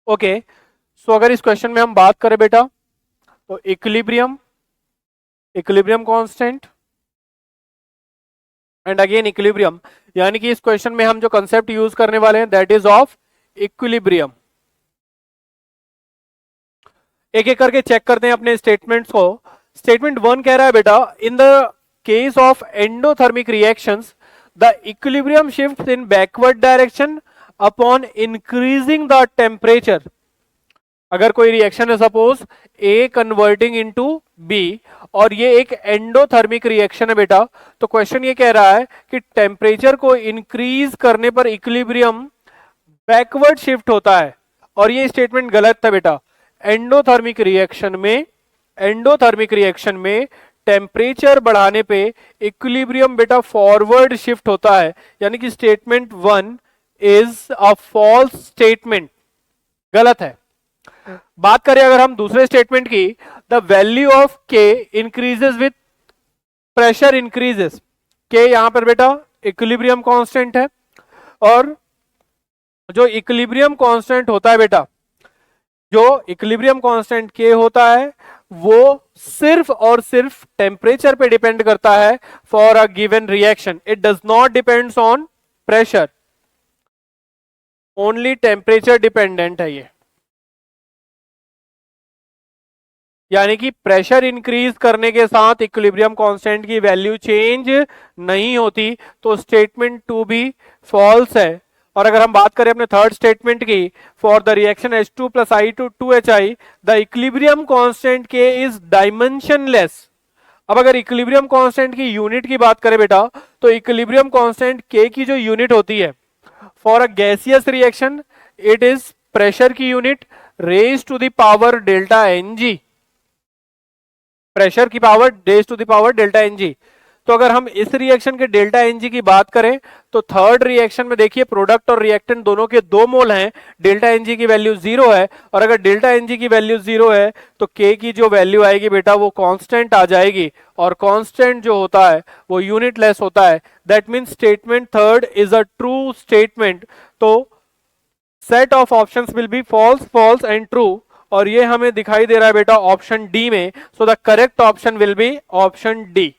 Okay, सो अगर इस question में हम बात करें बेटा, तो equilibrium, equilibrium constant and again equilibrium, यानी कि इस क्वेश्चन में हम जो कंसेप्ट यूज करने वाले हैं दैट इज ऑफ इक्विलिब्रियम। एक एक करके चेक करते हैं अपने स्टेटमेंट्स को। स्टेटमेंट 1 कह रहा है बेटा, in the case of endothermic reactions the equilibrium shifts in backward direction upon increasing the temperature. अगर कोई रिएक्शन है सपोज ए कन्वर्टिंग इनटू बी और ये एक एंडोथर्मिक रिएक्शन है बेटा, तो क्वेश्चन ये कह रहा है कि टेम्परेचर को इंक्रीज करने पर इक्विलिब्रियम बैकवर्ड शिफ्ट होता है, और ये स्टेटमेंट गलत था बेटा। एंडोथर्मिक रिएक्शन में, एंडोथर्मिक रिएक्शन में टेम्परेचर बढ़ाने पे इक्विलिब्रियम बेटा फॉरवर्ड शिफ्ट होता है, यानी कि statement 1 is a false statement, गलत है। बात करें अगर हम दूसरे स्टेटमेंट की, the value of K increases with pressure increases. के यहां पर बेटा इक्विलिब्रियम कांस्टेंट है, और जो इक्विलिब्रियम कांस्टेंट होता है बेटा, जो इक्विलिब्रियम कांस्टेंट के होता है वो सिर्फ और सिर्फ टेम्परेचर पे डिपेंड करता है for a given reaction. It does not depends on pressure, only temperature dependent है ये। यानी कि प्रेशर इंक्रीज करने के साथ इक्विलिब्रियम कांस्टेंट की वैल्यू चेंज नहीं होती, तो स्टेटमेंट 2 भी फॉल्स है। और अगर हम बात करें अपने थर्ड स्टेटमेंट की, for the reaction H2 plus I two 2HI the equilibrium constant K is dimensionless. अब अगर इक्विलिब्रियम कांस्टेंट की यूनिट की बात करें बेटा, तो इक्विलिब्रियम कांस्टेंट के की जो यूनिट होती है for a gaseous reaction, it is pressure की unit raise to the power delta Ng, pressure की power raise to the power delta Ng। तो अगर हम इस रिएक्शन के डेल्टा Ng की बात करें, तो थर्ड रिएक्शन में देखिए प्रोडक्ट और रिएक्टेंट दोनों के 2 मोल हैं, डेल्टा Ng की वैल्यू 0 है, और अगर डेल्टा Ng की वैल्यू 0 है तो K की जो वैल्यू आएगी बेटा वो कांस्टेंट आ जाएगी, और कांस्टेंट जो होता है वो यूनिटलेस होता है। That means statement third is a true statement. तो set of options will be false, false and true, और ये हमें दिखाई दे रहा है बेटा ऑप्शन डी में। So the correct option will be option D.